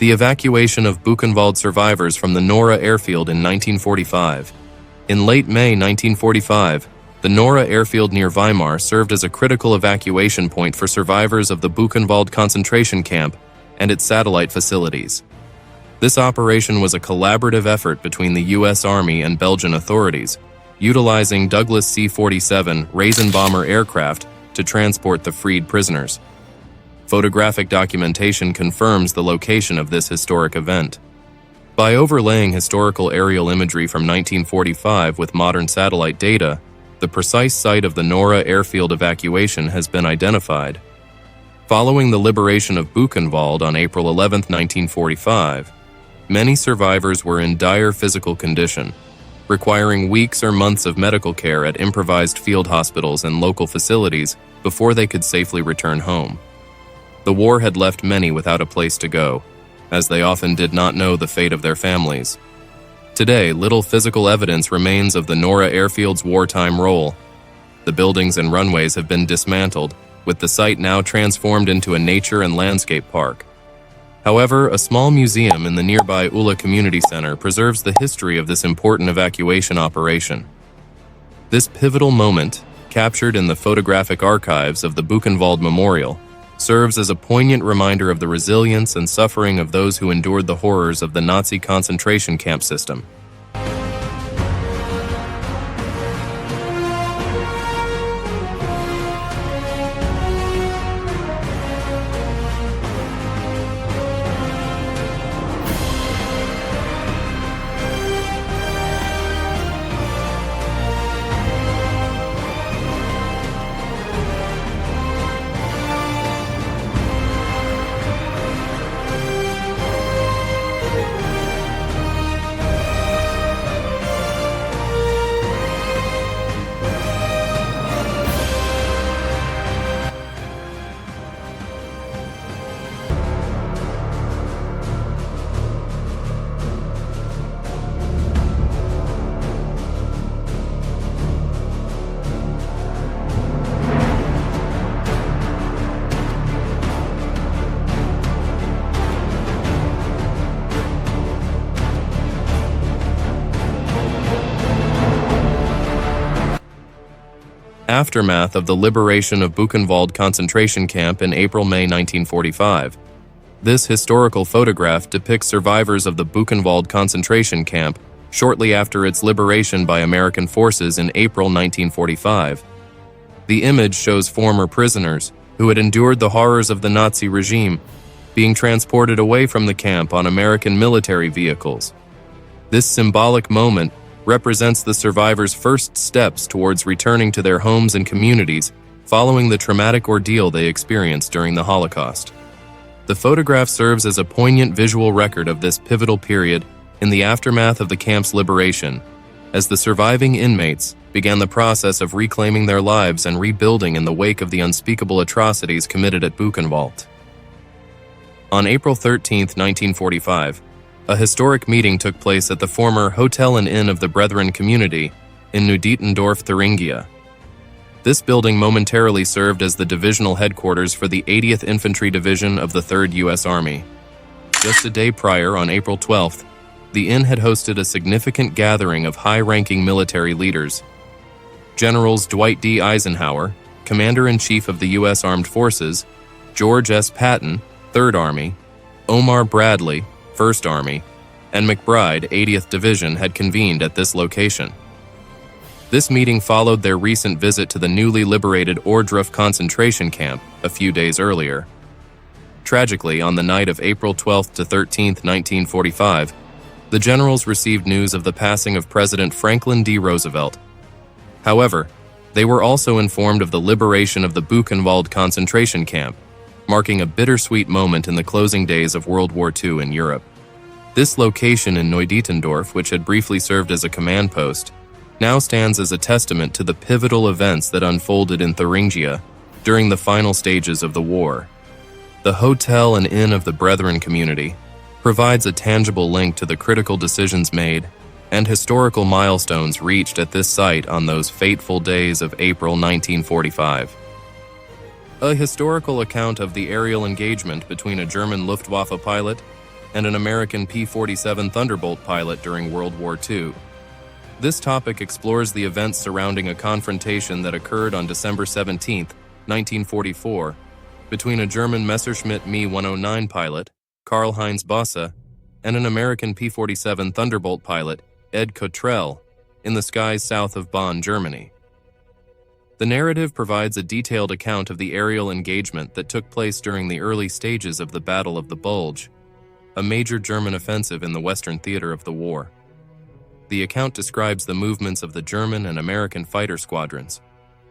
The evacuation of Buchenwald survivors from the Nora airfield in 1945. In late May 1945, the Nora airfield near Weimar served as a critical evacuation point for survivors of the Buchenwald concentration camp and its satellite facilities. This operation was a collaborative effort between the U.S. Army and Belgian authorities, utilizing Douglas C-47 Raisin bomber aircraft to transport the freed prisoners. Photographic documentation confirms the location of this historic event. By overlaying historical aerial imagery from 1945 with modern satellite data, the precise site of the Nora airfield evacuation has been identified. Following the liberation of Buchenwald on April 11, 1945, many survivors were in dire physical condition, requiring weeks or months of medical care at improvised field hospitals and local facilities before they could safely return home. The war had left many without a place to go, as they often did not know the fate of their families. Today, little physical evidence remains of the Nora airfield's wartime role. The buildings and runways have been dismantled, with the site now transformed into a nature and landscape park. However, a small museum in the nearby Ulla Community Center preserves the history of this important evacuation operation. This pivotal moment, captured in the photographic archives of the Buchenwald Memorial, serves as a poignant reminder of the resilience and suffering of those who endured the horrors of the Nazi concentration camp system. Aftermath of the liberation of Buchenwald concentration camp in April-May 1945. This historical photograph depicts survivors of the Buchenwald concentration camp shortly after its liberation by American forces in April 1945. The image shows former prisoners who had endured the horrors of the Nazi regime being transported away from the camp on American military vehicles. This symbolic moment represents the survivors' first steps towards returning to their homes and communities following the traumatic ordeal they experienced during the Holocaust. The photograph serves as a poignant visual record of this pivotal period in the aftermath of the camp's liberation, as the surviving inmates began the process of reclaiming their lives and rebuilding in the wake of the unspeakable atrocities committed at Buchenwald. On April 13, 1945, a historic meeting took place at the former Hotel and Inn of the Brethren community in Neudietendorf, Thuringia. This building momentarily served as the divisional headquarters for the 80th Infantry Division of the 3rd U.S. Army. Just a day prior, on April 12th, the inn had hosted a significant gathering of high-ranking military leaders. Generals Dwight D. Eisenhower, Commander-in-Chief of the U.S. Armed Forces, George S. Patton, 3rd Army, Omar Bradley, 1st Army, and McBride, 80th Division had convened at this location. This meeting followed their recent visit to the newly liberated Ohrdruf concentration camp a few days earlier. Tragically, on the night of April 12 to 13, 1945, the generals received news of the passing of President Franklin D. Roosevelt. However, they were also informed of the liberation of the Buchenwald concentration camp, marking a bittersweet moment in the closing days of World War II in Europe. This location in Neudietendorf, which had briefly served as a command post, now stands as a testament to the pivotal events that unfolded in Thuringia during the final stages of the war. The Hotel and Inn of the Brethren community provides a tangible link to the critical decisions made and historical milestones reached at this site on those fateful days of April 1945. A historical account of the aerial engagement between a German Luftwaffe pilot and an American P-47 Thunderbolt pilot during World War II. This topic explores the events surrounding a confrontation that occurred on December 17, 1944, between a German Messerschmitt Me 109 pilot, Karl-Heinz Bosse, and an American P-47 Thunderbolt pilot, Ed Cottrell, in the skies south of Bonn, Germany. The narrative provides a detailed account of the aerial engagement that took place during the early stages of the Battle of the Bulge, a major German offensive in the Western theater of the war. The account describes the movements of the German and American fighter squadrons,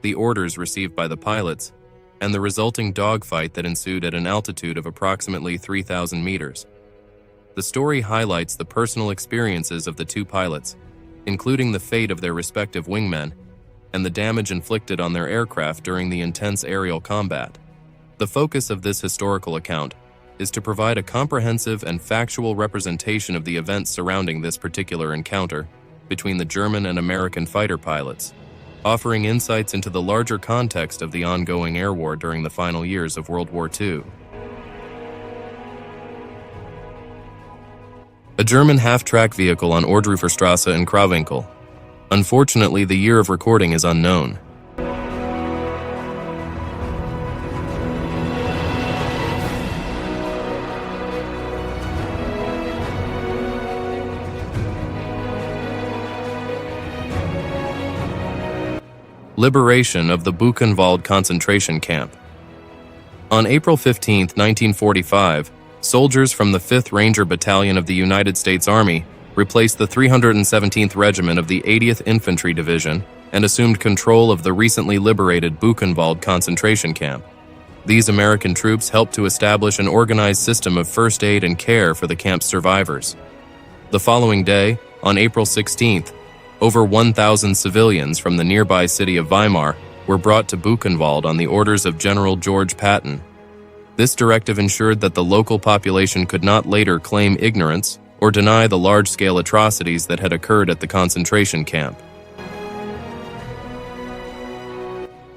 the orders received by the pilots, and the resulting dogfight that ensued at an altitude of approximately 3,000 meters. The story highlights the personal experiences of the two pilots, including the fate of their respective wingmen, and the damage inflicted on their aircraft during the intense aerial combat. The focus of this historical account is to provide a comprehensive and factual representation of the events surrounding this particular encounter between the German and American fighter pilots, offering insights into the larger context of the ongoing air war during the final years of World War II. A German half-track vehicle on Ohrdrufferstrasse in Krawinkel. Unfortunately, the year of recording is unknown. Liberation of the Buchenwald concentration camp. On April 15, 1945, soldiers from the 5th Ranger Battalion of the United States Army replaced the 317th Regiment of the 80th Infantry Division and assumed control of the recently liberated Buchenwald concentration camp. These American troops helped to establish an organized system of first aid and care for the camp's survivors. The following day, on April 16th, over 1,000 civilians from the nearby city of Weimar were brought to Buchenwald on the orders of General George Patton. This directive ensured that the local population could not later claim ignorance or deny the large-scale atrocities that had occurred at the concentration camp.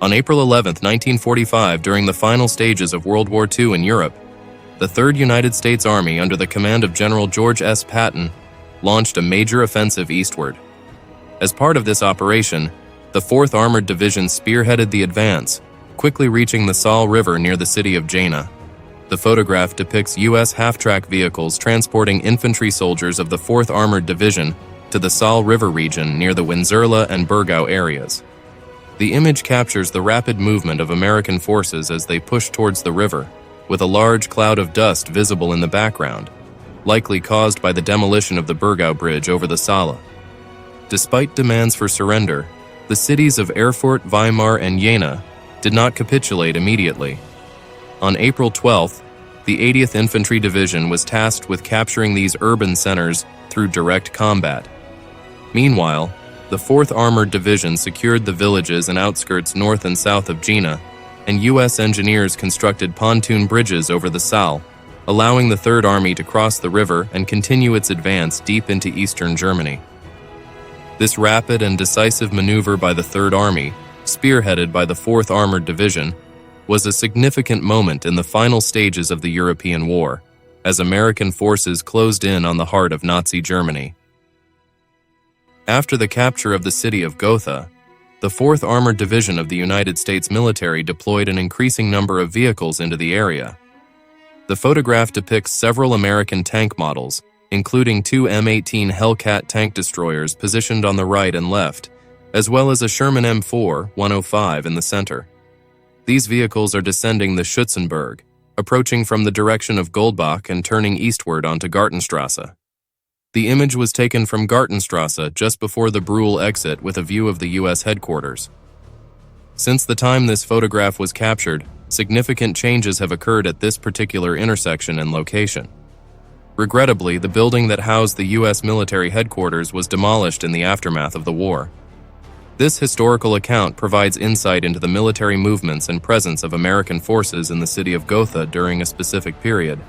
On April 11, 1945, during the final stages of World War II in Europe, the 3rd United States Army, under the command of General George S. Patton, launched a major offensive eastward. As part of this operation, the 4th Armored Division spearheaded the advance, quickly reaching the Saale River near the city of Jena. The photograph depicts U.S. half-track vehicles transporting infantry soldiers of the 4th Armored Division to the Saale River region near the Wenzerla and Burgau areas. The image captures the rapid movement of American forces as they push towards the river, with a large cloud of dust visible in the background, likely caused by the demolition of the Burgau Bridge over the Saale. Despite demands for surrender, the cities of Erfurt, Weimar, and Jena did not capitulate immediately. On April 12th, the 80th Infantry Division was tasked with capturing these urban centers through direct combat. Meanwhile, the 4th Armored Division secured the villages and outskirts north and south of Jena, and U.S. engineers constructed pontoon bridges over the Saale, allowing the 3rd Army to cross the river and continue its advance deep into eastern Germany. This rapid and decisive maneuver by the 3rd Army, spearheaded by the 4th Armored Division, was a significant moment in the final stages of the European War, as American forces closed in on the heart of Nazi Germany. After the capture of the city of Gotha, the 4th Armored Division of the United States military deployed an increasing number of vehicles into the area. The photograph depicts several American tank models, including 2 M18 Hellcat tank destroyers positioned on the right and left, as well as a Sherman M4 105 in the center. These vehicles are descending the Schützenberg, approaching from the direction of Goldbach and turning eastward onto Gartenstrasse. The image was taken from Gartenstrasse just before the Brühl exit with a view of the U.S. headquarters. Since the time this photograph was captured, significant changes have occurred at this particular intersection and location. Regrettably, the building that housed the U.S. military headquarters was demolished in the aftermath of the war. This historical account provides insight into the military movements and presence of American forces in the city of Gotha during a specific period.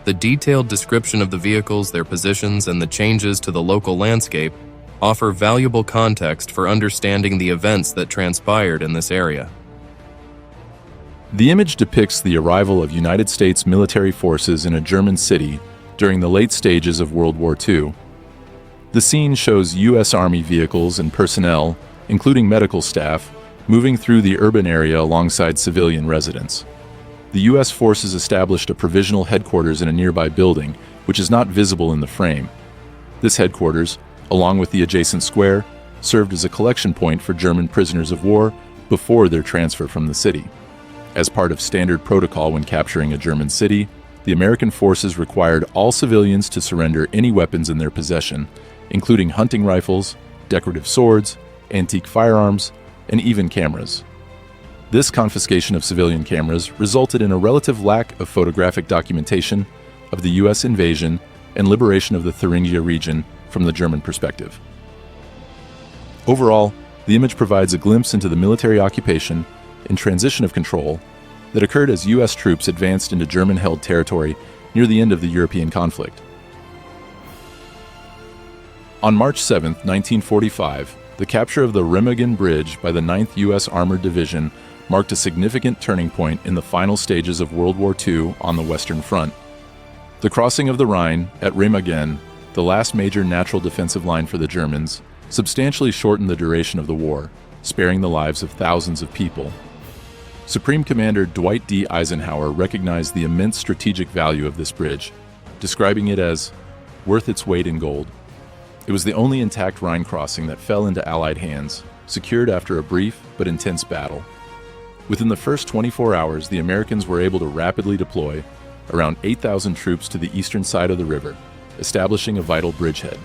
The detailed description of the vehicles, their positions, and the changes to the local landscape offer valuable context for understanding the events that transpired in this area. The image depicts the arrival of United States military forces in a German city during the late stages of World War II. The scene shows U.S. Army vehicles and personnel, including medical staff, moving through the urban area alongside civilian residents. The U.S. forces established a provisional headquarters in a nearby building, which is not visible in the frame. This headquarters, along with the adjacent square, served as a collection point for German prisoners of war before their transfer from the city. As part of standard protocol when capturing a German city, the American forces required all civilians to surrender any weapons in their possession, including hunting rifles, decorative swords, antique firearms, and even cameras. This confiscation of civilian cameras resulted in a relative lack of photographic documentation of the U.S. invasion and liberation of the Thuringia region from the German perspective. Overall, the image provides a glimpse into the military occupation and transition of control that occurred as U.S. troops advanced into German-held territory near the end of the European conflict. On March 7, 1945, the capture of the Remagen Bridge by the 9th U.S. Armored Division marked a significant turning point in the final stages of World War II on the Western Front. The crossing of the Rhine at Remagen, the last major natural defensive line for the Germans, substantially shortened the duration of the war, sparing the lives of thousands of people. Supreme Commander Dwight D. Eisenhower recognized the immense strategic value of this bridge, describing it as worth its weight in gold. It was the only intact Rhine crossing that fell into Allied hands, secured after a brief but intense battle. Within the first 24 hours, the Americans were able to rapidly deploy around 8,000 troops to the eastern side of the river, establishing a vital bridgehead.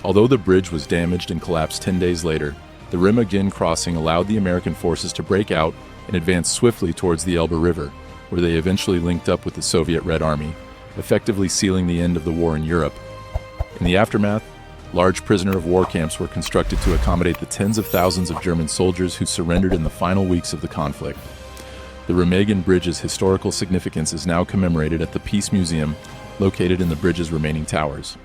Although the bridge was damaged and collapsed 10 days later, the Remagen crossing allowed the American forces to break out and advance swiftly towards the Elbe River, where they eventually linked up with the Soviet Red Army, effectively sealing the end of the war in Europe. In the aftermath, large prisoner of war camps were constructed to accommodate the tens of thousands of German soldiers who surrendered in the final weeks of the conflict. The Remagen Bridge's historical significance is now commemorated at the Peace Museum, located in the bridge's remaining towers.